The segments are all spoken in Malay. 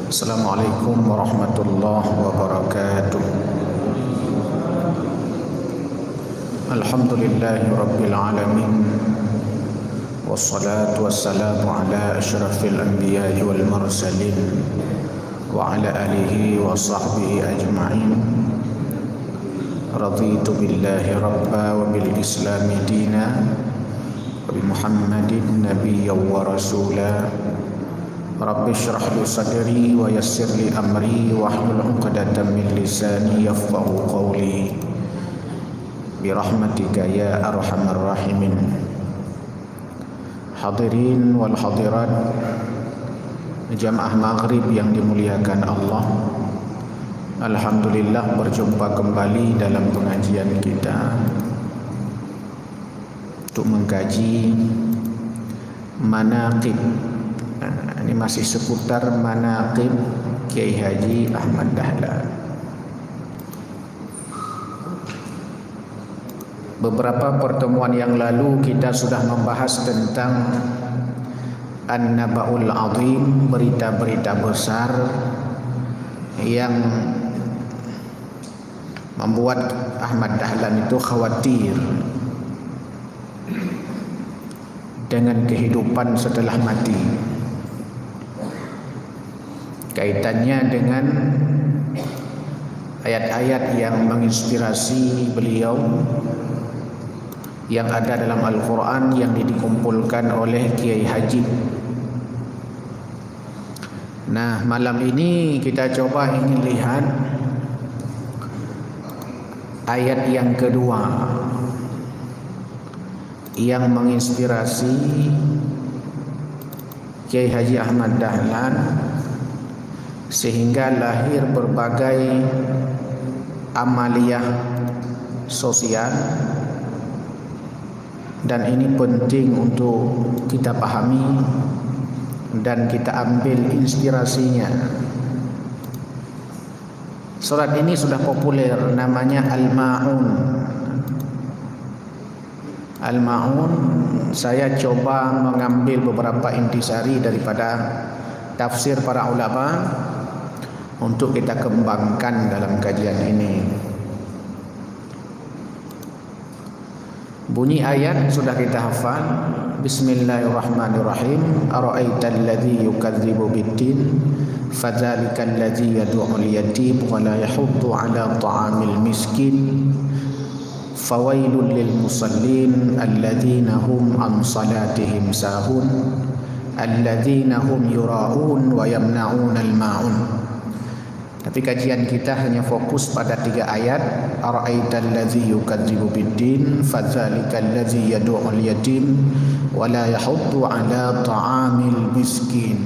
Assalamualaikum warahmatullahi wabarakatuh. Alhamdulillahi rabbil alamin. Wassalatu wassalamu ala asyrafil anbiya'i wal mursalin wa ala alihi wa sahbihi ajma'in. Raditu billahi rabba wa bil islami dina wa bi Muhammadin nabiyyan wa rasula. Rabbi syrah li sadri wa yassir li amri wa hlul 'uqdatam min lisani yafqahu qawli bi rahmatika ya arhamar rahimin. Hadirin wal hadirat jamaah maghrib yang dimuliakan Allah, alhamdulillah berjumpa kembali dalam pengajian kita untuk mengkaji manaqib. Ini masih seputar manaqib Kiai Haji Ahmad Dahlan. Beberapa pertemuan yang lalu kita sudah membahas tentang An-Naba'ul Azim, berita-berita besar yang membuat Ahmad Dahlan itu khawatir dengan kehidupan setelah mati. Kaitannya dengan ayat-ayat yang menginspirasi beliau yang ada dalam Al-Quran yang dikumpulkan oleh Kiai Haji. Nah, malam ini kita coba ingin lihat ayat yang kedua yang menginspirasi Kiai Haji Ahmad Dahlan sehingga lahir berbagai amaliyah sosial, dan ini penting untuk kita pahami dan kita ambil inspirasinya. Surat ini sudah populer, namanya Al-Ma'un. Al-Ma'un, saya coba mengambil beberapa intisari daripada tafsir para ulama untuk kita kembangkan dalam kajian ini. Bunyi ayat sudah kita hafal. Bismillahirrahmanirrahim. Ara'aital ladzi yukadzibu biddin fadzalikal ladzi yad'ul yatim wa la yahuddu 'ala ta'amil miskin fawailul lil musallin alladzina hum an salatihim sahun alladzina hum yura'un wa yamna'unal ma'un. Tapi kajian kita hanya fokus pada 3 ayat. Ara'aital ladzi yukadzibu biddin fadzalikal ladzi yad'ul yatim wa la yahuddu 'ala ta'amil miskin.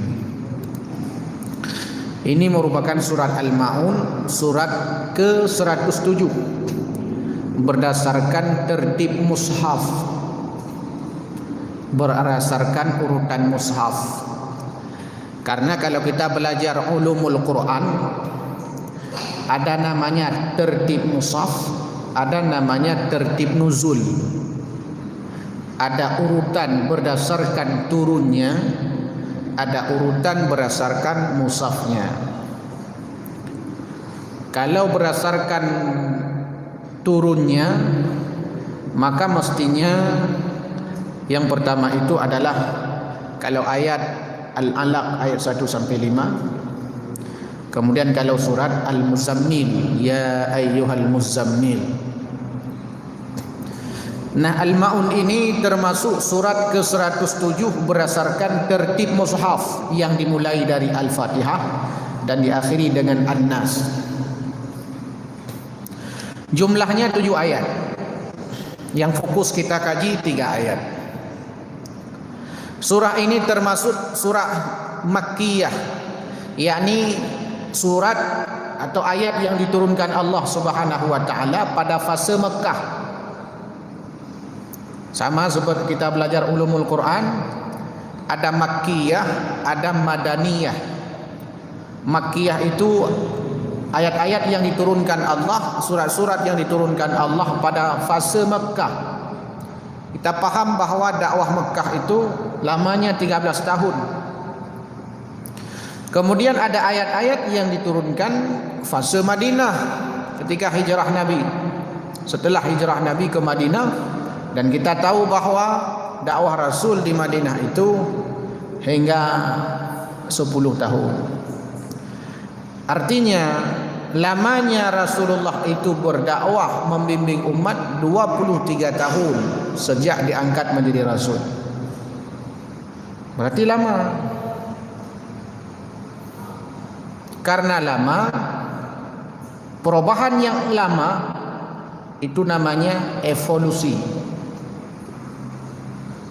Ini merupakan surat Al-Ma'un, surat ke-107 berdasarkan tertib mushaf, berdasarkan urutan mushaf. Karena kalau kita belajar ulumul Quran, ada namanya tertib mushaf, ada namanya tertib nuzul. Ada urutan berdasarkan turunnya, ada urutan berdasarkan mushafnya. Kalau berdasarkan turunnya, maka mestinya yang pertama itu adalah kalau ayat Al-Alaq ayat 1 sampai 5. Kemudian kalau surat Al-Muzammil, ya ayyuhal muzammil. Nah, Al-Ma'un ini termasuk surat ke-107 berdasarkan tertib mushaf yang dimulai dari Al-Fatihah dan diakhiri dengan An-Nas. Jumlahnya 7 ayat. Yang fokus kita kaji 3 ayat. Surah ini termasuk surah Makkiyah, yakni surat atau ayat yang diturunkan Allah Subhanahu wa taala pada fase Mekah. Sama seperti kita belajar ulumul Quran, ada Makkiyah, ada Madaniyah. Makkiyah itu ayat-ayat yang diturunkan Allah, surat-surat yang diturunkan Allah pada fase Mekah. Kita paham bahwa dakwah Mekah itu lamanya 13 tahun. Kemudian ada ayat-ayat yang diturunkan fase Madinah ketika hijrah Nabi. Setelah hijrah Nabi ke Madinah, dan kita tahu bahawa dakwah Rasul di Madinah itu hingga 10 tahun. Artinya lamanya Rasulullah itu berdakwah membimbing umat 23 tahun sejak diangkat menjadi Rasul. Berarti lama. Karena lama, perubahan yang lama itu namanya evolusi.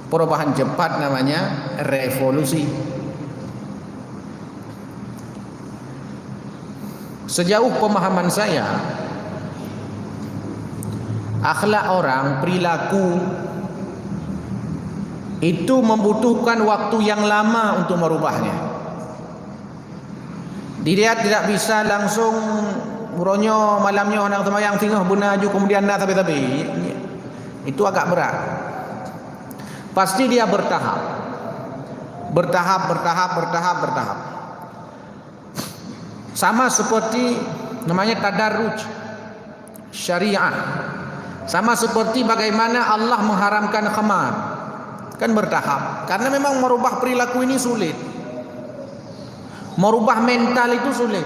Perubahan cepat namanya revolusi. Sejauh pemahaman saya, akhlak orang, perilaku itu membutuhkan waktu yang lama untuk merubahnya. Dia tidak bisa langsung buronyo malamnya orang semayang tengah bunaju kemudian dah tapi itu agak berat. Pasti dia bertahap. Sama seperti namanya tadarruj syariah. Sama seperti bagaimana Allah mengharamkan khamar. Kan bertahap. Karena memang merubah perilaku ini sulit. Merubah mental itu sulit.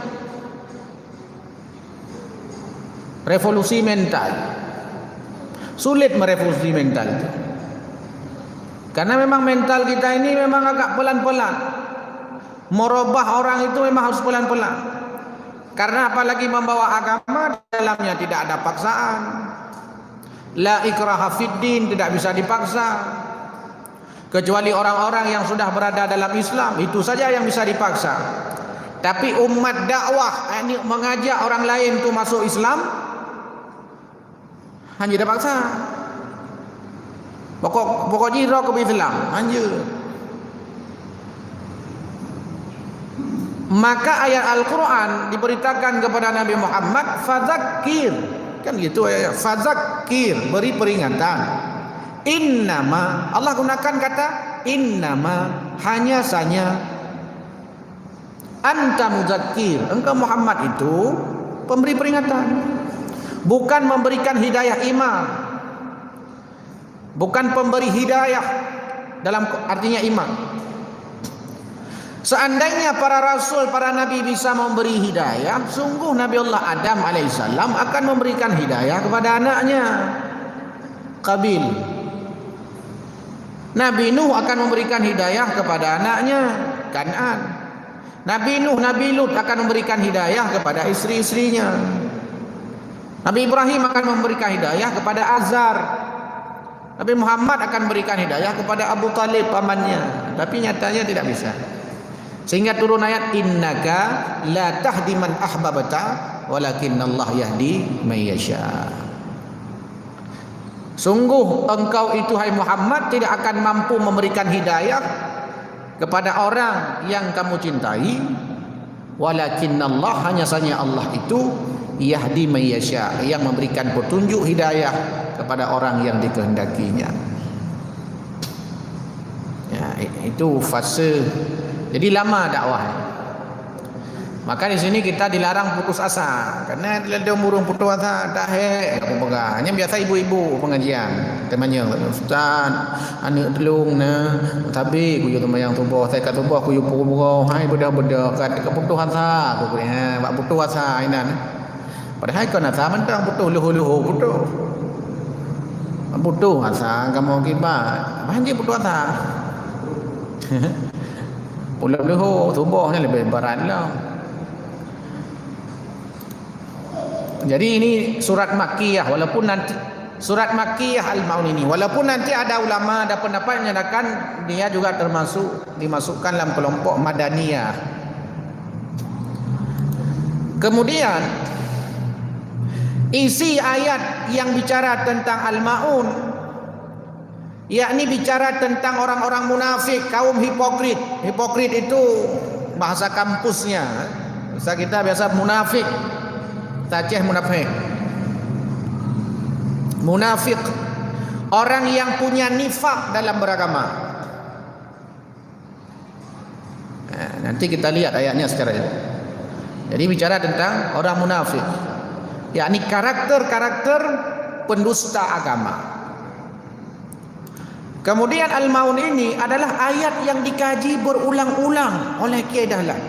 Revolusi mental. Sulit merevolusi mental itu. Karena memang mental kita ini memang agak pelan-pelan. Merubah orang itu memang harus pelan-pelan. Karena apalagi membawa agama, dalamnya tidak ada paksaan. La ikraha fiddin, tidak bisa dipaksa. Kecuali orang-orang yang sudah berada dalam Islam, itu saja yang bisa dipaksa. Tapi umat dakwah ini mengajak orang lain untuk masuk Islam, hanya dipaksa. Pokok jiro ke Islam, hanya. Maka ayat Al-Quran diberitakan kepada Nabi Muhammad, fadzakir, kan gitu ayat, fadzakir, beri peringatan. Innama, Allah gunakan kata innama, hanya saja, anta mudzakir, engkau Muhammad itu pemberi peringatan, bukan memberikan hidayah iman, bukan pemberi hidayah dalam artinya iman. Seandainya para rasul, para nabi bisa memberi hidayah, sungguh Nabi Allah Adam alaihissalam akan memberikan hidayah kepada anaknya Qabil. Nabi Nuh akan memberikan hidayah kepada anaknya Kan'an. Nabi Nuh, Nabi Lut akan memberikan hidayah kepada istri-istrinya. Nabi Ibrahim akan memberikan hidayah kepada Azar. Nabi Muhammad akan memberikan hidayah kepada Abu Talib pamannya. Tapi nyatanya tidak bisa. Sehingga turun ayat innaka la tahdi man ahbabta walakinnallaha yahdi man yasha. Sungguh engkau itu hai Muhammad tidak akan mampu memberikan hidayah kepada orang yang kamu cintai, walakinnallah, hanya saja Allah itu yahdi man yasha, yang memberikan petunjuk hidayah kepada orang yang dikehendakinya. Ya, itu fase. Jadi lama dakwah. Maka di sini kita dilarang putus asa. Karena dia murung putus asa, dah apa pegang. Hanya biasa ibu-ibu pengajian. Temanya, Ustaz, anak telung na, tapi ku yo temayang tubuh, saya kat tubuh ku yo pukul-pukul, hai beda-beda kat putus asa, aku kena bak putus asa inan. Padahal kau nak mentang putus luhu-luhu putus. Putus asa kamu kibat. Banjir putus asa. Pulau luhu tubuhnya lebih berat lah. Jadi ini surat Makkiyah, walaupun nanti surat Makkiyah Al-Maun ini, walaupun nanti ada ulama ada pendapat menyatakan dia juga dimasukkan dalam kelompok Madaniyah. Kemudian isi ayat yang bicara tentang Al-Maun, yakni bicara tentang orang-orang munafik, kaum hipokrit. Hipokrit itu bahasa kampusnya. Bahasa kita biasa munafik. Tajih munafik. Munafik, orang yang punya nifak dalam beragama. Nanti kita lihat ayatnya secara jelas. Jadi bicara tentang orang munafik, yakni karakter-karakter pendusta agama. Kemudian Al-Maun ini adalah ayat yang dikaji berulang-ulang oleh Kiai Dahlan.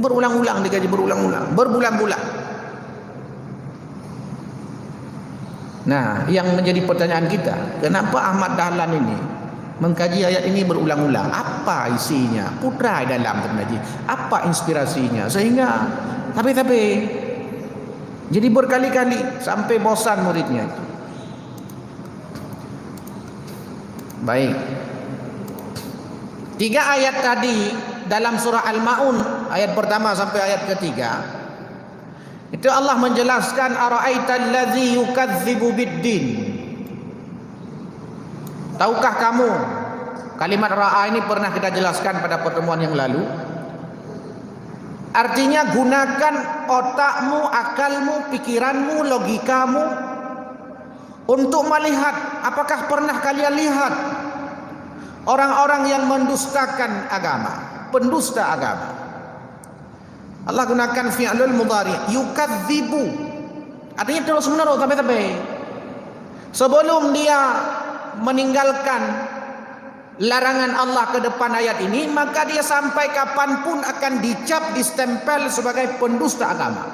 Berulang-ulang dikaji, berulang-ulang, berbulan-bulan. Nah, yang menjadi pertanyaan kita, kenapa Ahmad Dahlan ini mengkaji ayat ini berulang-ulang? Apa isinya? Putra dalam mengaji. Apa inspirasinya? Sehingga tapi jadi berkali-kali sampai bosan muridnya. Baik. 3 ayat tadi dalam surah Al-Maun, ayat pertama sampai ayat ketiga, itu Allah menjelaskan ara'aital ladzi yukadzibu biddin. Tahukah kamu? Kalimat ra'a ini pernah kita jelaskan pada pertemuan yang lalu. Artinya gunakan otakmu, akalmu, pikiranmu, logikamu untuk melihat. Apakah pernah kalian lihat orang-orang yang mendustakan agama, pendusta agama? Allah gunakan fi'lul mudhari, yukadzibu. Artinya terus menerus sampai sebelum dia meninggalkan larangan Allah ke depan ayat ini, maka dia sampai kapanpun akan dicap, distempel sebagai pendusta agama.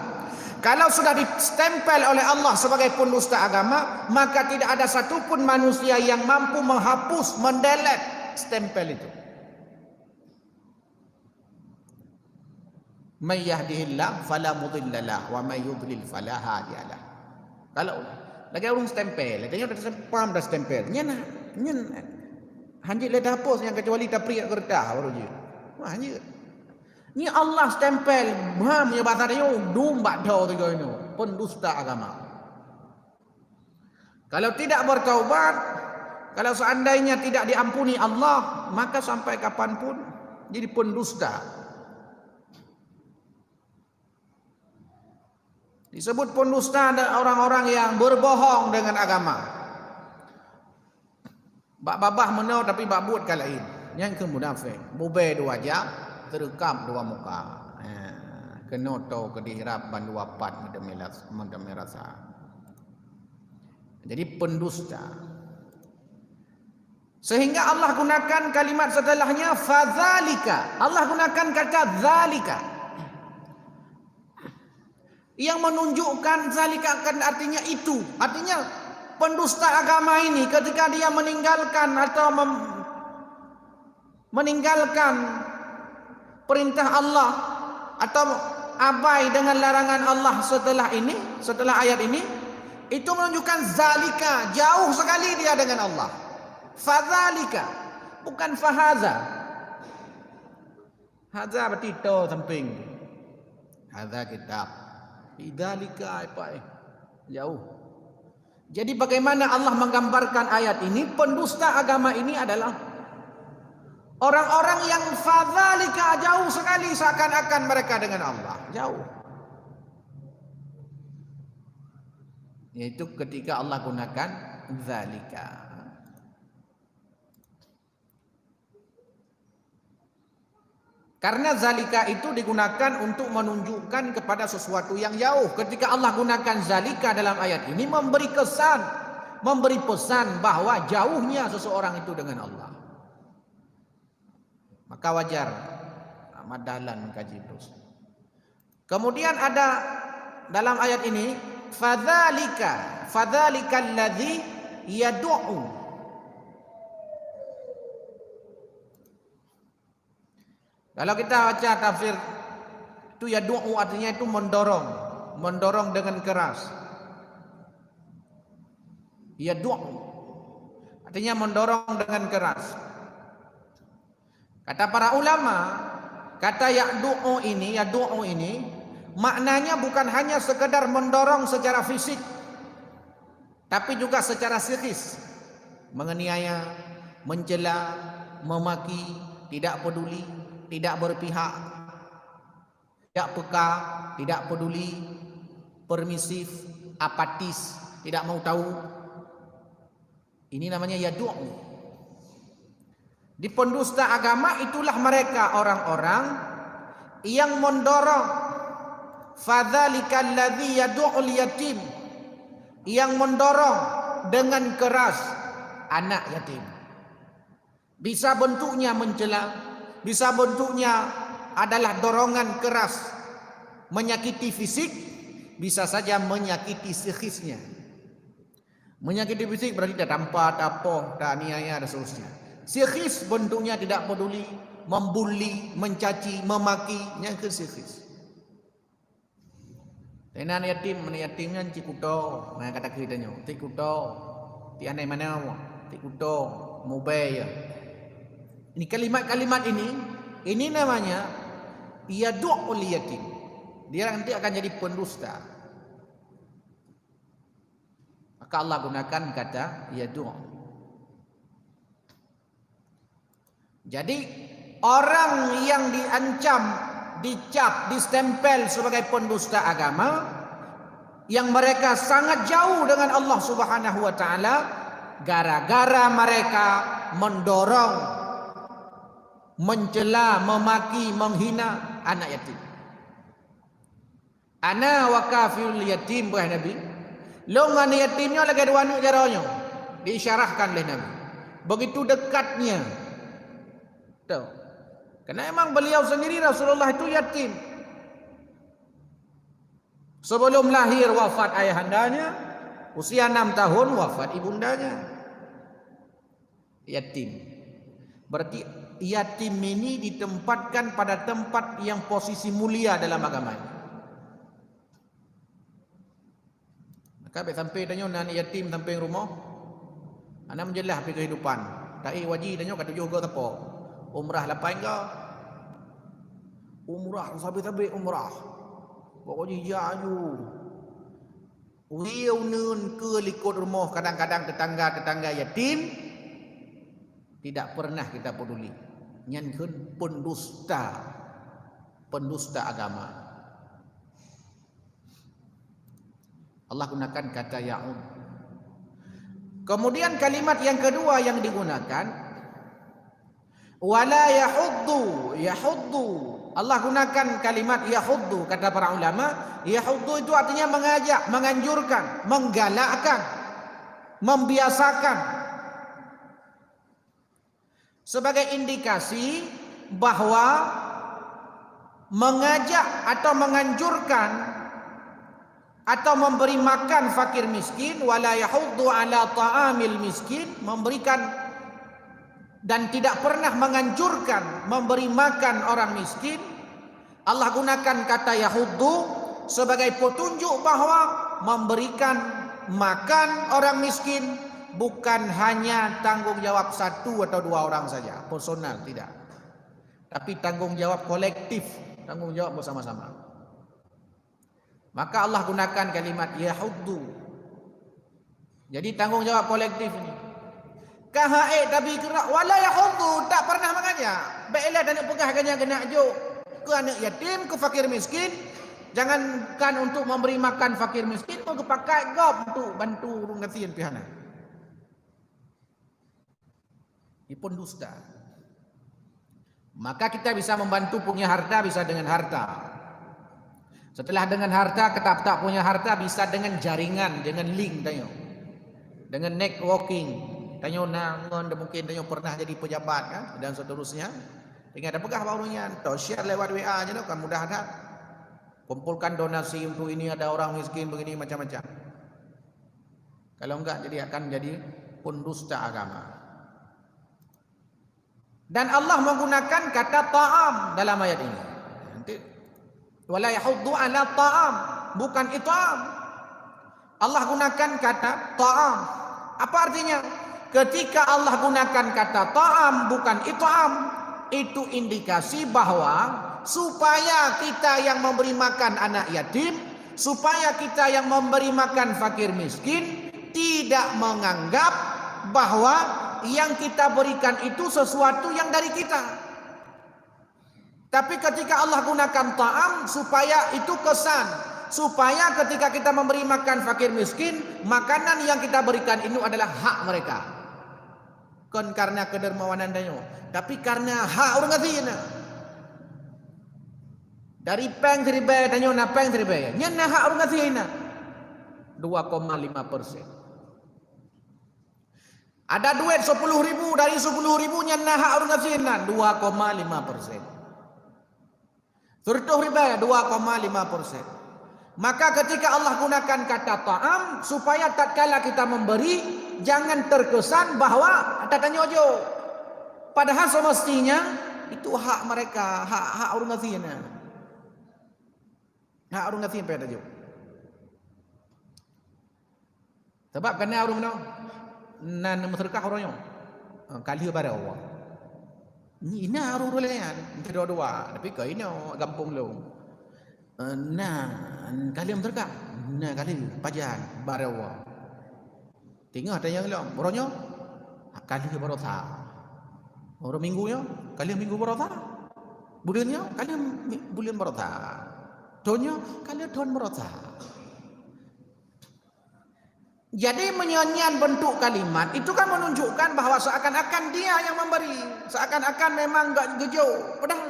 Kalau sudah distempel oleh Allah sebagai pendusta agama, maka tidak ada satupun manusia yang mampu menghapus, mendelete stempel itu. May yahdihillah fala mudhillalah wa may yudlil fala hadiyalah. Kalau lagi orang stempel, tanya dah paham dah stempel. Nyen hanjit le dapur yang kecuali tapri kertas baru je. Wah hanjit. Ni Allah stempel, ha punya bahasa dia dumbat dah tu ini. Pendusta agama. Kalau tidak bertaubat, kalau seandainya tidak diampuni Allah, maka sampai kapanpun jadi pendusta. Disebut pendusta ada orang-orang yang berbohong dengan agama. Bak babah menau tapi bak buat ka lain. Yang ke munafik. Bube 2 jam, terekam 2 muka. Kena tau ke dihrap ban 2 pat mendemi rasa. Jadi pendusta. Sehingga Allah gunakan kalimat setelahnya fadzalika. Allah gunakan kata zalika. Yang menunjukkan zalika kan artinya itu. Artinya pendusta agama ini ketika dia meninggalkan atau meninggalkan perintah Allah atau abai dengan larangan Allah setelah ayat ini, itu menunjukkan zalika, jauh sekali dia dengan Allah. Fadzalika, bukan fahaza. Haza berarti to samping. Haza kitab. Idzalika apa jauh. Jadi bagaimana Allah menggambarkan ayat ini? Pendusta agama ini adalah orang-orang yang fadzalika, jauh sekali seakan-akan mereka dengan Allah, jauh. Yaitu ketika Allah gunakan zalika. Karena zalika itu digunakan untuk menunjukkan kepada sesuatu yang jauh. Ketika Allah gunakan zalika dalam ayat ini memberi kesan, memberi pesan bahwa jauhnya seseorang itu dengan Allah. Maka wajar Ahmad Dahlan mengkaji terus. Kemudian ada dalam ayat ini fadzalika alladzi yad'u. Kalau kita baca tafsir itu yad'u artinya itu mendorong dengan keras. Yad'u artinya mendorong dengan keras. Kata para ulama, kata yad'u ini maknanya bukan hanya sekedar mendorong secara fisik, tapi juga secara psikis, menganiaya, mencela, memaki, tidak peduli, tidak berpihak, tidak peka, tidak peduli, permisif, apatis, tidak mau tahu. Ini namanya yad'u. Di pendusta agama itulah mereka orang-orang yang mendorong, fadzalikal ladzi yad'ul yatim, yang mendorong dengan keras anak yatim. Bisa bentuknya mencela, bisa bentuknya adalah dorongan keras menyakiti fisik, bisa saja menyakiti psikisnya. Menyakiti fisik berarti tak tampar, tak apa, tak aniaya dan seterusnya. Psikis bentuknya tidak peduli, membuli, mencaci, memaki, yang ke psikis. Tenan yatimnya cik kuto, mana kata ceritanya, cik kuto, ti anai mana, cik kuto, mubay. Ini kalimat-kalimat ini namanya yad'ul yatim. Dia nanti akan jadi pendusta. Maka Allah gunakan kata yadu'. Jadi orang yang diancam, dicap, distempel sebagai pendusta agama, yang mereka sangat jauh dengan Allah Subhanahu wa taala, gara-gara mereka mendorong, mencela, memaki, menghina anak yatim. Ana wa kafirul yatim, buah Nabi. Longan yatimnya lagi dua anak jaranya. Diisyarahkan oleh Nabi. Begitu dekatnya. Tahu. Karena emang beliau sendiri Rasulullah itu yatim. Sebelum lahir wafat ayahandanya, usia 6 tahun wafat ibundanya. Yatim. Berarti yatim ini ditempatkan pada tempat yang posisi mulia dalam agama ini. Maka sampai tanya nan yatim sampai rumah, anak menjelah pergi kehidupan. Tai wajib tanya kata juga apa? Umrah lapan ke? Umrah sabi-sabi umrah. Pokoknya jaju. Wiu nun ke likut rumah, kadang-kadang tetangga-tetangga yatim tidak pernah kita peduli. Nyankeun pendusta agama. Allah gunakan kata ya'ud. Kemudian kalimat yang kedua yang digunakan wala yahuddu. Allah gunakan kalimat yahuddu, kata para ulama. Yahuddu itu artinya mengajak, menganjurkan, menggalakkan, membiasakan, sebagai indikasi bahwa mengajak atau menganjurkan atau memberi makan fakir miskin, wala yahuddu ala ta'amil miskin, memberikan dan tidak pernah menganjurkan memberi makan orang miskin. Allah gunakan kata yahuddu sebagai petunjuk bahwa memberikan makan orang miskin bukan hanya tanggung jawab satu atau dua orang saja, personal, tidak. Tapi tanggung jawab kolektif, tanggung jawab bersama-sama. Maka Allah gunakan kalimat yahuddu. Jadi tanggung jawab kolektif ini. Kahae tapi kira wala yahuddu, tak pernah mengajak. Baiklah dan pegah kena jo ke anak yatim, ke fakir miskin. Jangankan untuk memberi makan fakir miskin, mau pakai gop untuk bantu urung kasihan pihana. Ini pun dusta. Maka kita bisa membantu punya harta, bisa dengan harta. Setelah dengan harta, kita tak punya harta, bisa dengan jaringan, dengan link tanya. Dengan networking. Tanya nangon, mungkin tanya pernah jadi pejabat kan, dan seterusnya. Dengan ada pegah barunya, atau share lewat WA aja kan mudah ada. Kumpulkan donasi untuk ini, ada orang miskin begini macam-macam. Kalau enggak jadi akan jadi pendusta agama. Dan Allah menggunakan kata ta'am dalam ayat ini. Nanti wala yahuddu ala ta'am, bukan it'am. Allah gunakan kata ta'am. Apa artinya? Ketika Allah gunakan kata ta'am bukan it'am, itu indikasi bahwa supaya kita yang memberi makan anak yatim, supaya kita yang memberi makan fakir miskin tidak menganggap bahwa yang kita berikan itu sesuatu yang dari kita. Tapi ketika Allah gunakan ta'am, supaya itu kesan, supaya ketika kita memberi makan fakir miskin, makanan yang kita berikan itu adalah hak mereka. Bukan karena kedermawanan danyo, tapi karena hak orang ngasihna. Dari peng seribai tanya na peng seribai. Nya na hak urang kasihna 2,5%. Ada duit 10.000, dari 10.000 nya na hak urang kasihna 2,5%. Surtuh riba 2,5%. Maka ketika Allah gunakan kata ta'am supaya tatkala kita memberi jangan terkesan bahwa tanya ojo. Padahal semestinya itu hak mereka, hak urang kasihna. Hak urang kasih pada jo. Sebab kena urang no nan sedekah orangnya. Kali pada Allah. Ni ina urang lain, dua-dua, tapi kau ini gampung lo. Nah, kali sedekah. Nah, kali pajan pada Allah. Tengah tanya lo, orangnya kali berota. Orang minggunya kali minggu berota. Bulannya kali bulan berota. Tahunnya kali tahun berota. Jadi menyanyian bentuk kalimat itu kan menunjukkan bahwa seakan-akan dia yang memberi, seakan-akan memang enggak gejau. Padahal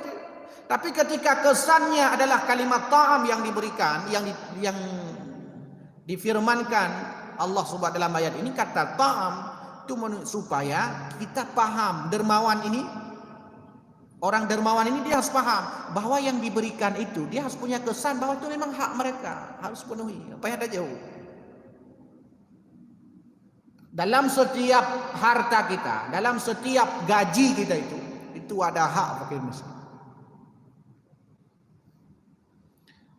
tapi ketika kesannya adalah kalimat ta'am yang diberikan, yang difirmankan Allah Subhanahu dalam ayat ini kata ta'am itu supaya kita paham dermawan ini. Orang dermawan ini dia harus paham bahwa yang diberikan itu dia harus punya kesan bahwa itu memang hak mereka, harus penuhi. Apa yang ada jauh. Dalam setiap harta kita, dalam setiap gaji kita itu ada hak fakir miskin.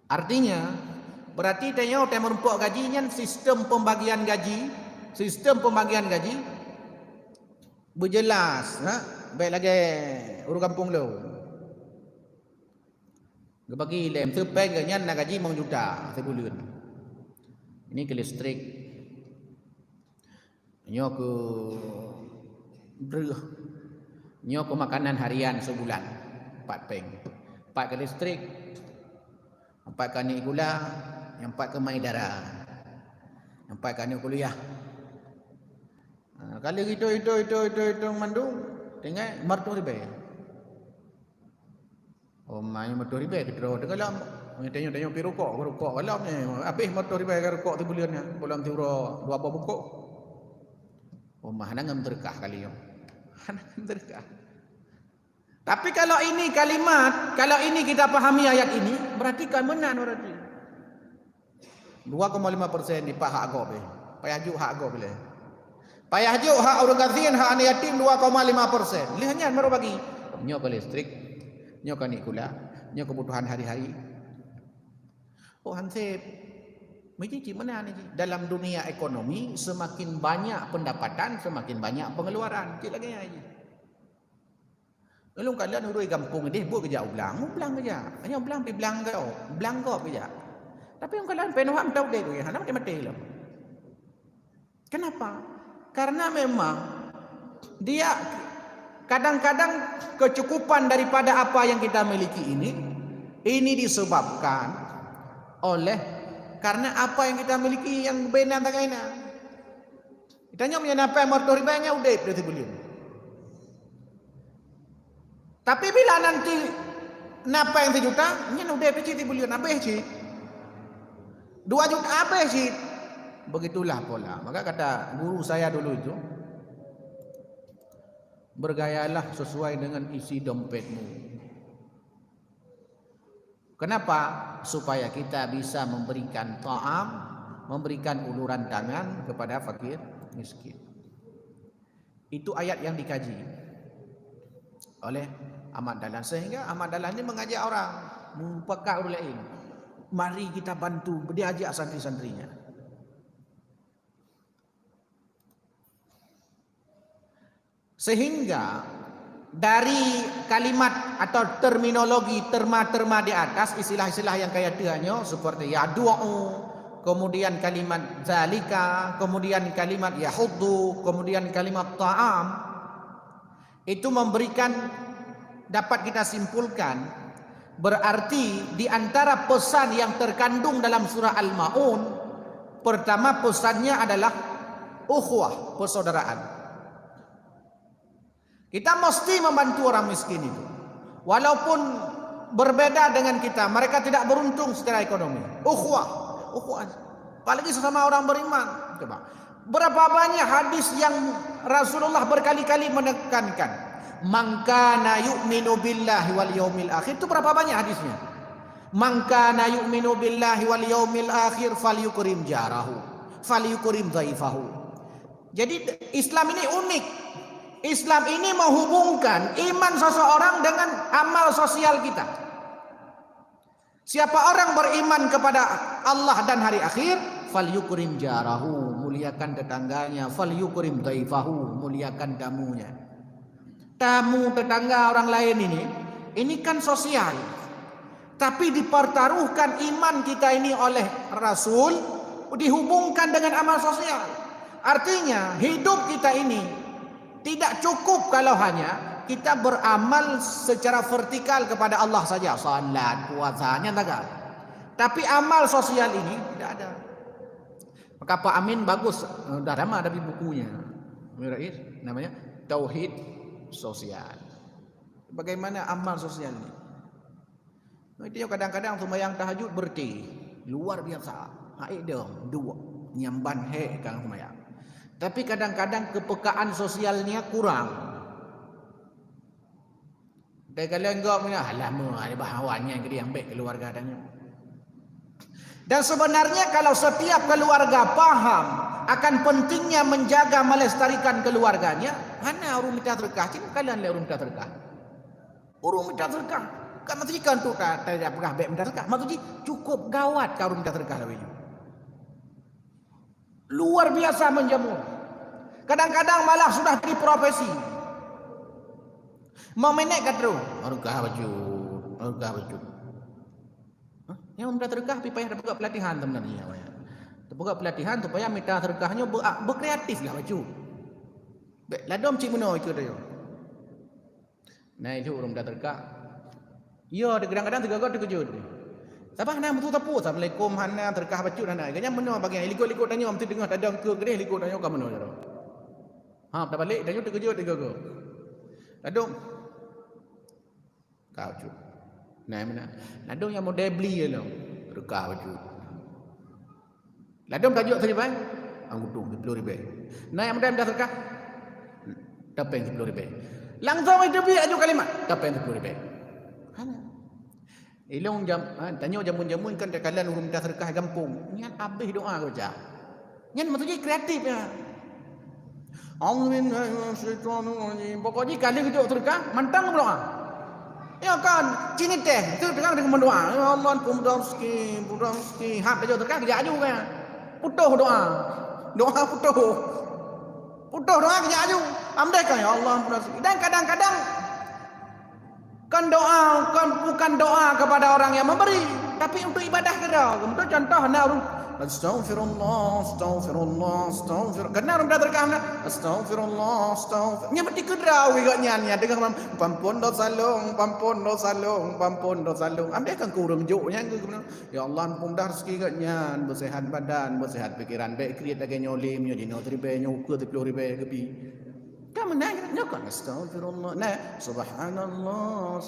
Artinya, berarti tanya temur pok gajinya sistem pembagian gaji berjelas, baik lagi urus kampung lo. Bagi lem sepeng nya nak gaji mau juta sebulan. Ini ke listrik. Nyo ke makanan harian sebulan 4 peng. 4 ke listrik. 4 ke ni gula, yang 4 ke mai darah. Yang 4 ke ni kuliah. Kalau itu mandung tengah martu riba. Oh mai martu riba kedro degalam. Tanya pi rokok kalau ni habis martu riba rokok tu bulannya. Bulan tu 2 bungkuk. Oh mah nang berkah kali yo. Nang berkah. Tapi kalau ini kalimat, kalau ini kita pahami ayat ini, berarti kan benar berarti. 2,5% di hak agak be. Payajuk hak agak boleh. Payajuk hak orang kasih hak anak yatim 2,5%. Lihatnya baru bagi. Nyo ke listrik, nyo ke nikula, nyo kebutuhan hari-hari. Oh hansip. Mesti mana ni? Dalam dunia ekonomi semakin banyak pendapatan, semakin banyak pengeluaran. Cik lagi aja. Lalu kalian urus kampung ni buat kerja ulang kerja. Hanya ulang pi belang kau kerja. Tapi yang kalian penuh ham tahu deh, hana mati lah. Kenapa? Karena memang dia kadang-kadang kecukupan daripada apa yang kita miliki ini disebabkan oleh karena apa yang kita miliki yang benar tak enak. Ditanya punya apa motor ribanya udah berarti beliau. Tapi bila nanti napa yang 1 juta, nya udah pecah ti beliau napa sih? 2 juta apa sih? Begitulah pola. Maka kata guru saya dulu itu, bergayalah sesuai dengan isi dompetmu. Kenapa? Supaya kita bisa memberikan ta'am, memberikan uluran tangan kepada fakir miskin. Itu ayat yang dikaji oleh Ahmad Dahlan. Sehingga Ahmad Dahlan ini mengajak orang, mempekak orang lain. Mari kita bantu, dia ajak santri-santrinya. Sehingga dari kalimat atau terminologi terma-terma di atas, istilah-istilah yang kaya tuhannya seperti yadu'u, kemudian kalimat zalika, kemudian kalimat yahuddu, kemudian kalimat ta'am, itu memberikan, dapat kita simpulkan, berarti di antara pesan yang terkandung dalam surah Al-Ma'un, pertama pesannya adalah ukhuwah, persaudaraan. Kita mesti membantu orang miskin itu. Walaupun berbeda dengan kita. Mereka tidak beruntung secara ekonomi. Ukhuwah. Apalagi sesama orang beriman. Coba. Berapa banyak hadis yang Rasulullah berkali-kali menekankan. Man kana yu'minu billahi wal yaumil akhir. Itu berapa banyak hadisnya? Man kana yu'minu billahi wal yaumil akhir falyukrim jarahu, falyukrim dhaifahu. Jadi Islam ini unik. Islam ini menghubungkan iman seseorang dengan amal sosial kita. Siapa orang beriman kepada Allah dan hari akhir, falyukrim jarahu, muliakan tetangganya, falyukrim dhaifahu, muliakan tamunya. Tamu tetangga orang lain ini kan sosial. Tapi dipertaruhkan iman kita ini oleh Rasul, dihubungkan dengan amal sosial. Artinya hidup kita ini tidak cukup kalau hanya kita beramal secara vertikal kepada Allah saja, salat, puasanya tak. Tapi amal sosial ini tidak ada. Maka Pak Amin bagus, dah lama ada di bukunya. Namanya Tauhid Sosial. Bagaimana amal sosial ini? Dia kadang-kadang sembahyang tahajud berhenti, luar biasa. Haid dong, dua nyamban he kang sembahyang. Tapi kadang-kadang kepekaan sosialnya kurang. Dia kalian enggak punya lama ada bahawannya yang dia ambil keluarga adanya. Dan sebenarnya kalau setiap keluarga paham akan pentingnya menjaga melestarikan keluarganya, mana urung minta terkah, cik kalian le urung minta terkah. Urung minta terkah. Kan mesti kan tu tak pernah baik minta terkah. Maksudnya cukup gawat kau minta terkah lebih. Luar biasa menjamu. Kadang-kadang malah sudah jadi profesi. Memenek kat tu. Harga baju. Yang minta terkah tapi payah dapat pelatihan sebenarnya. Dapat pelatihan supaya minta terkahnya berkreatif lah baju. Baik, ladom cik meno itu dia. Nah itu orang minta terkah. Ya, kadang-kadang terkejut. Sabah nak betul tapu. Assalamualaikum hana terkah baju hana. Ganya meno bagian likut-likut tanya mesti dengar tadang ke gede likut tanya ka meno jaro. Ha, dah balik tanya terkejut go. Ladom. Kau cu. Nah, mana? Ladom yang model beli je lah. Terkah baju. Ladom tajuk tadi bang. Anggutung RM10,000. Nah, yang model dah terkah. Dapat RM10,000. Langsung itu bi aju kalimat. Dapat RM10,000. Hana. Ilong jam tanya jamun-jamun kan kalian urung dah terkah gampung. Niat habis doa kau cak. Niat maksudnya kreatif ya. Amin. Pokoknya kali kita terkah mantang berdoa. Ya kan, cini teh itu terkah dengan berdoa. Ya Allah, pudamski. Hak dia terkah kerja aju kan. Putuh doa. Doa putuh. Putuh doa kerja aju. Amdekan ya Allah pudamski. Dan kadang-kadang kan doa kan bukan doa kepada orang yang memberi, tapi untuk ibadah kita. Untuk contoh Astaghfirullah. Karena orang dah terkam Astaghfirullah. Nya mesti kedrawi gaknya dengan pampun dosa long. Ambil kan kurang joknya ya Allah ampun dah rezeki gaknya, bersehat badan, bersehat pikiran, baik kriat lagi nyolim nyo dino tribe nyo ke 10,000 kepi. Kamu nanya kan Astaghfirullah. Nah, subhanallah.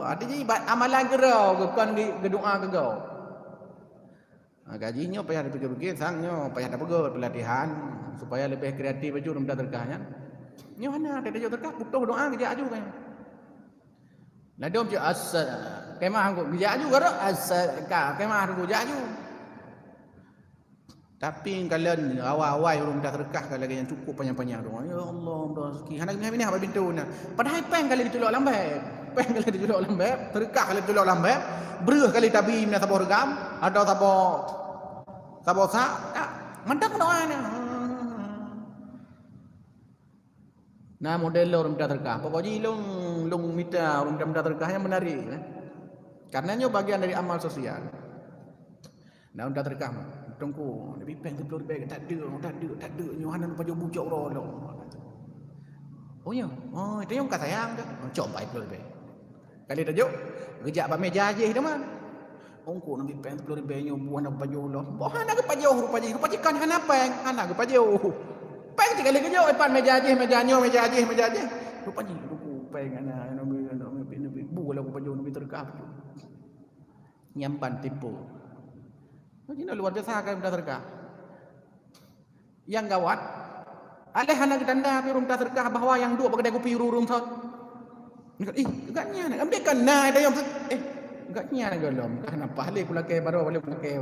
Adanya amalan gerau bukan doa ke kau. Gajinya payah dipikir-pikir, sangnya payah dapat pelatihan supaya lebih kreatif baju dalam terkahnya. Nyo mana ada baju terkah butuh doa kerja aju kan. Lah dom je asal kemah aku kerja aju garo asal kemah aku kerja aju. Tapi kalian awal-awal orang dah terkah kalau yang cukup panjang-panjang doa. Ya Allah, rezeki. Hana ni apa pintu nah. Padahal peng kali ditolak lambat. Terkah kali ditolak lambat. Berah kali tabi mina tabor gam atau tabor sa. Mantap doa ni. Nah, model orang dah terkah. Pokoknya long minta orang dah terkahnya menarik. Karena nyo bagian dari amal sosial. Nah, dah terkah. Tunggu, lebih peng 10,000 tak ada. Nyohanan pajak bucak orang. Oh ya, itu yang kata sayang dah. Coba 10,000. Kali tajuk, kerja apa meja aja itu mah. Ongko nak peng 10,000 nyo buah nak pajak Allah. Boh nak pajak rupa kan hana peng, hana ke pajak. Peng sekali kerja depan meja aja. Rupanya ruku peng ana kalau aku baju lebih terkah baju. Nyamban tipu. Ini luar biasa kan minta terkah. Yang gawat, ada anak tanda pi rumah terkah bahwa yang dua pakai kopi urung thot. Enggaknya nak ambil kan nah ada yang enggaknya golom kenapa hale kula ke baru boleh kula ke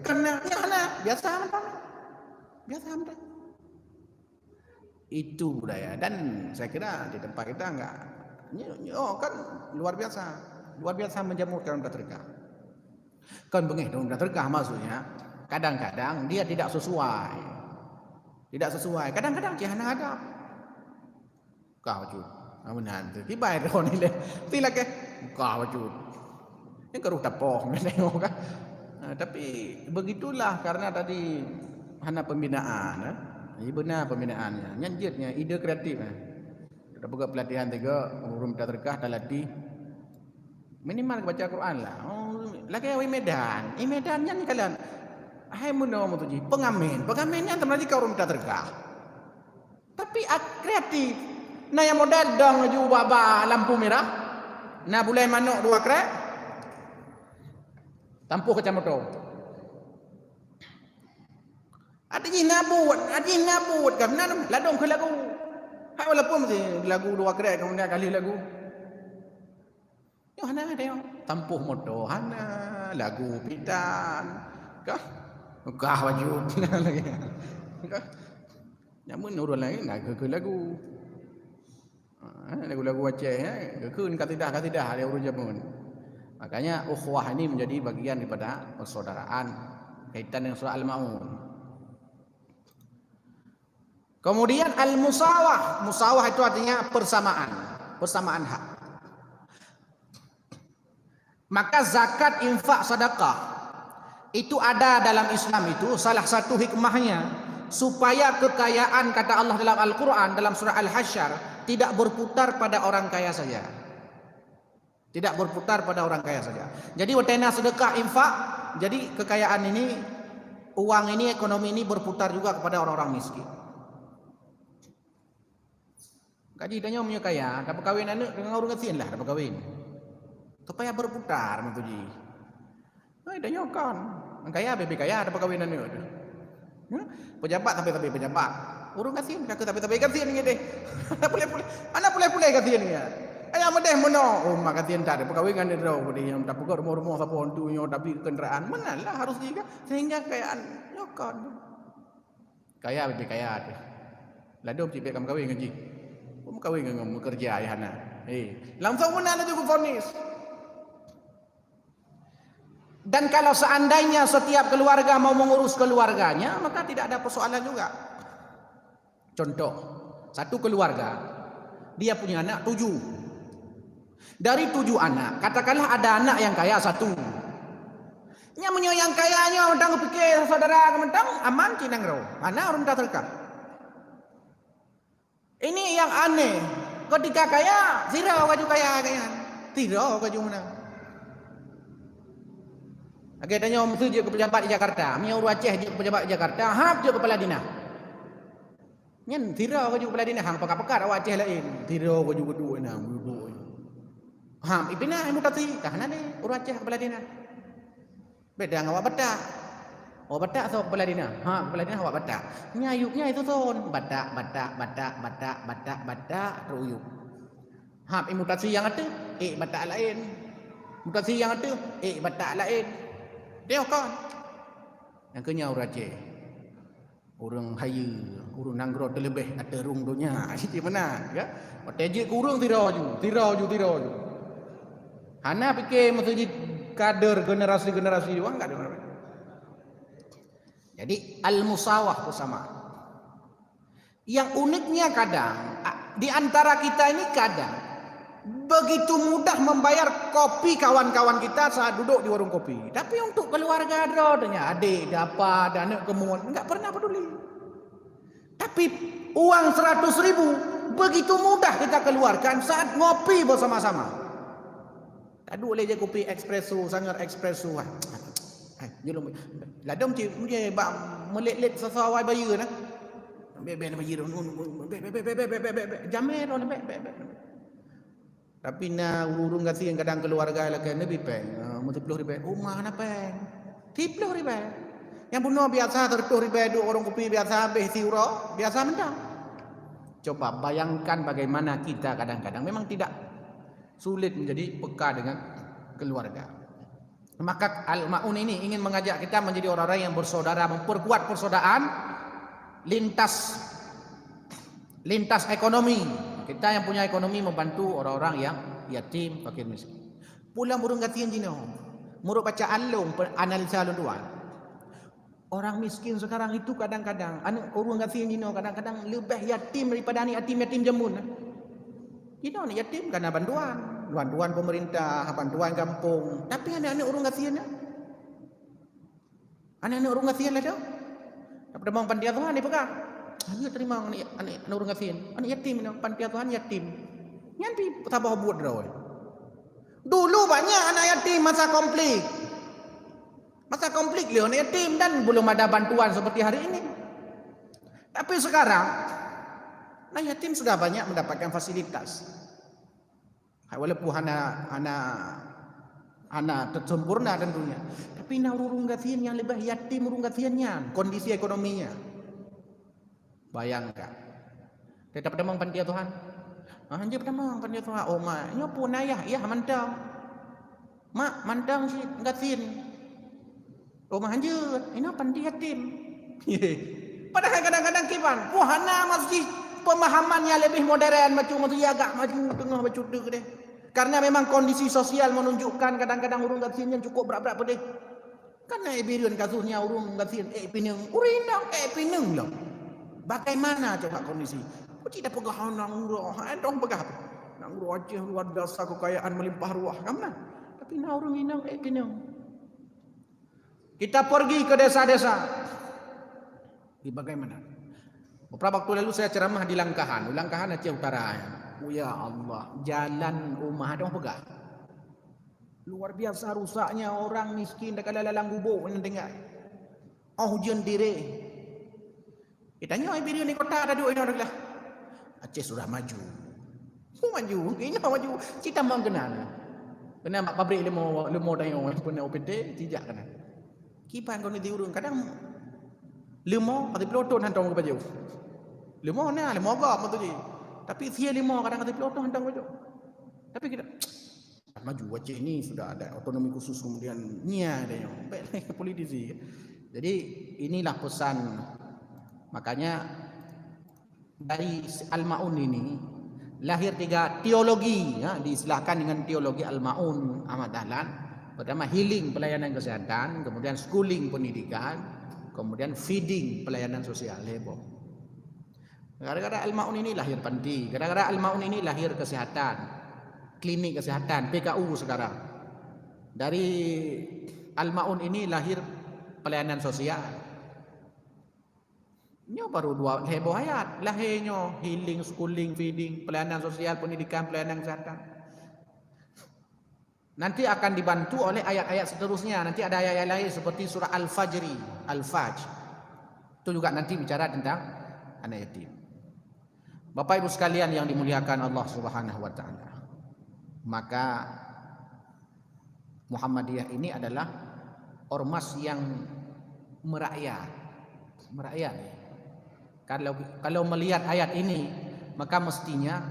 karena ya biasa mentang. Biasa mentang. Itu budaya dan saya kira di tempat kita enggak kan luar biasa menjamurkan rumah terkah. Kan bengih rumah terkah maksudnya kadang-kadang dia tidak sesuai. Kadang-kadang dia hanya ada kau wajud amunan tiba ada orang ni tila ke kau wajud ini keruh tapoh menengok kan tapi begitulah karena tadi hanya pembinaan benar pembinaannya nyanjitnya ide kreatif kita buka pelatihan 3 urun terkah talati minimal baca Quran lah lagi Medan Medannya ni kalian hai muno mutuji pengamennya teman kau urun terkah tapi kreatif nah yang modal dong ju baba lampu merah nah bulai manuk 2 krek tampuh kecamatan Adina buat karena ladong ke lagu hai walaupun mesti lagu 2 krek kemudian kali lagu yo hana ada yo tampuh moto hana lagu pitan kah wajud lagi kah nyamun urang lain nak ke lagu lagu-lagu Aceh gekun katidah ada urut jamun. Makanya ukhuwah ini menjadi bagian daripada persaudaraan kaitan dengan surah Al-Maun. Kemudian al-musawah itu artinya persamaan hak. Maka zakat, infak, sedekah itu ada dalam Islam itu salah satu hikmahnya supaya kekayaan kata Allah dalam Al-Quran dalam surah Al-Hasyr tidak berputar pada orang kaya saja. Jadi wetena sedekah infak, jadi kekayaan ini, uang ini, ekonomi ini berputar juga kepada orang-orang miskin. Kaji tanya punya kaya, dapat kahwin anak dengan orang kasihan lah dapat kahwin. Supaya berputar mentuji. Tanya kan, kaya bebe kaya dapat kahwin anak. Pejabat tapi pejabat. Urung kasihan tapi kasihan ni deh. Mana boleh kasihan ni. Ayam medeh mono. Mak kasihan tak ada perkahwinan dia tahu dia yang tak pegak rumah siapa tu nyo tapi kenderaan manalah harus juga sehingga kekayaan nyokon. Kaya lebih kaya tu. Ladom cipek kam kahwin ngaji. Kamu kahwin dengan bekerja ayahna. Langsung mana tu ku fonis. Dan kalau seandainya setiap keluarga mau mengurus keluarganya, maka tidak ada persoalan juga. Contoh, satu keluarga, dia punya anak 7. Dari 7 anak, katakanlah ada anak yang kaya 1. Nyamunyo yang kayanya undang pikir saudara kementang aman cinang ro. Mana orang tak terkah. Ini yang aneh. Ketika kaya, zero baju kaya. Zero baju mana? Agak tanya om tu je ke pejabat di Jakarta. Miau Aceh je ke pejabat di Jakarta. Hap je kepala dinas. Nyen tira baju kepala dinas hang pakar-pakar awak Aceh lain. Tira baju kedua nang duduk. Hap ipina mutasi kahana ni urang Aceh kepala dinas. Beda dengan awak batak. Awak batak so kepala dinas. Kepala dinas awak batak. Nyayuknya itu son batak ruyuk. Hap mutasi yang ada batak lain. Mutasi yang ada batak lain. Dia kan yang kenya orang Aceh orang haya orang nanggro terlebih ada rung dunia itu mana ya tajik kurang tiraju hana fikir mesti kader generasi juga enggak ada. Jadi al-musawah bersama. Yang uniknya kadang di antara kita ini kadang begitu mudah membayar kopi kawan-kawan kita saat duduk di warung kopi. Tapi untuk keluarga adanya adik, apa, dan anak kemuan enggak pernah peduli. Tapi uang 100.000 begitu mudah kita keluarkan saat ngopi bersama-sama. Tak boleh je kopi espresso, sangat espresso. Jelum. Ladom ci dia bak melet-let sesawai bayu nah. Bebe bayu nun. Jamé on bebe. Tapi na urung kasi yang kadang keluarga lah kan lebih peng, multipluh ribu, rumah na peng, tipluh ribu. Yang bunuh biasa tertuh ribu, dua orang kopi biasa habis siuro, biasa mentang. Coba bayangkan bagaimana kita kadang-kadang memang tidak sulit menjadi peka dengan keluarga. Maka Al-Ma'un ini ingin mengajak kita menjadi orang-orang yang bersaudara, memperkuat persaudaraan lintas ekonomi. Kita yang punya ekonomi membantu orang-orang yang yatim, fakir miskin. Pulang burung gatian jino. Muruk baca alung analisa alun tuan. Orang miskin sekarang itu kadang-kadang orang gatian jino kadang-kadang lebih yatim daripada anak yatim jamun. Jino ni yatim karena bantuan pemerintah, bantuan kampung. Tapi anak-anak orang gatian anak-anak orang gatian lah tu. Daripada bang pandian Tuhan dia pegang. Dia terima anak orang gatian. Anak yatim ni pandian Tuhan yatim. Nanti tabah buat dah. Dulu banyak anak yatim masa konflik. Masa konflik dia anak yatim dan belum ada bantuan seperti hari ini. Tapi sekarang anak yatim sudah banyak mendapatkan fasilitas. Walaupun anak tersempurna tentunya. Tapi nak urung gatian yang lebih yatim urung gatiannya, kondisi ekonominya. Bayangkan. Tetap demang pandia Tuhan. Hanya demang pandia Tuhan. Oh mak, nyo pun ayah, ya mantang. Mak mantang si gatian. Oh mak hanya, ini pandia yatim. Padahal kadang-kadang kiban, wahana masjid pemahamannya lebih modern macam tu agak maju tengah baca deh. Karena memang kondisi sosial menunjukkan kadang-kadang urung gatian yang cukup berat-berat pedih. Karena ibirian kasusnya urung gatian pinang, urinang pinang lah. Bagaimana coba kondisi? Kau tidak pegang nang roh, dong pegang. Nang roh aja luar biasa kekayaan melimpah ruah, kamna. Tapi nang urung inang pinang. Kita pergi ke desa-desa. Di bagaimana? Beberapa waktu lalu saya ceramah di Langkahan Aceh Utara. Oh ya Allah, jalan rumah dong pegang. Luar biasa rusaknya, orang miskin dekat lalang gubuk mendengar. Oh hujan diri. Kitanya video ni kota ada dua orang lah. Aceh sudah maju. Maju, ini maju. Kita mau kenal. Kena mak pabrik lemo tayong punya OPT tidak kena. Kipan kau ni diurung kadang lemo atau peloton hantong ke baju. Lemo agak betul je. Tapi dia lemo kadang kata peloton hantong baju. Tapi kita maju Aceh ini sudah ada otonomi khusus kemudian nya ada yang baik politisi. Jadi inilah pesan. Makanya dari Al-Ma'un ini lahir 3 teologi ya, diistilahkan dengan teologi Al-Ma'un Ahmad Dahlan. Pertama healing pelayanan kesehatan, kemudian schooling pendidikan, kemudian feeding pelayanan sosial heboh. Gara-gara Al-Ma'un ini lahir panti, gara-gara Al-Ma'un ini lahir kesehatan, klinik kesehatan, PKU sekarang. Dari Al-Ma'un ini lahir pelayanan sosial. Nyo baru 2 heboh ayat. Lahirnya healing, schooling, feeding, pelayanan sosial, pendidikan, pelayanan kesehatan. Nanti akan dibantu oleh ayat-ayat seterusnya. Nanti ada ayat-ayat lain seperti surah Al-Fajri, Al-Fajr. Itu juga nanti bicara tentang anak yatim. Bapak Ibu sekalian yang dimuliakan Allah Subhanahu wa taala. Maka Muhammadiyah ini adalah ormas yang merakyat. Kalau melihat ayat ini, maka mestinya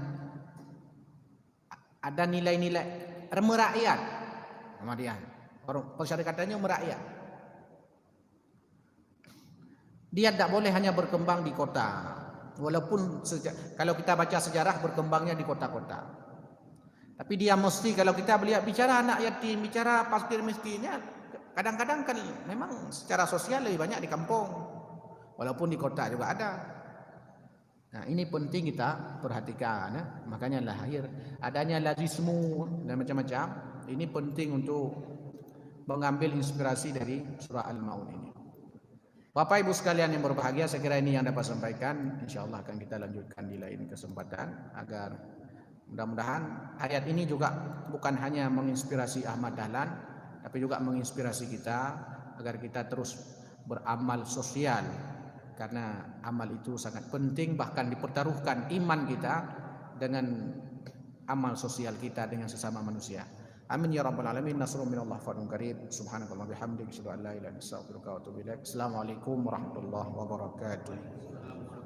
ada nilai-nilai merakyat. Muhammadiyah. Persyarikatannya merakyat. Dia tidak boleh hanya berkembang di kota. Walaupun kalau kita baca sejarah berkembangnya di kota-kota. Tapi dia mesti kalau kita bicara anak yatim, bicara fakir miskinnya, kadang-kadang kan memang secara sosial lebih banyak di kampung. Walaupun di kota juga ada. Nah ini penting kita perhatikan ya. Makanya lahir adanya lazismu dan macam-macam. Ini penting untuk mengambil inspirasi dari surah Al-Ma'un ini. Bapak Ibu sekalian yang berbahagia, saya kira ini yang dapat sampaikan. InsyaAllah akan kita lanjutkan di lain kesempatan. Agar mudah-mudahan ayat ini juga bukan hanya menginspirasi Ahmad Dahlan, tapi juga menginspirasi kita agar kita terus beramal sosial. Karena amal itu sangat penting, bahkan dipertaruhkan iman kita dengan amal sosial kita dengan sesama manusia. Amin ya rabbal alamin. Nasrun minallah fadlun qarib. Subhanakallah bihamdik asyhadu an la ilaha illa anta astaghfiruka wa atubu ilaik. Assalamualaikum warahmatullahi wabarakatuh.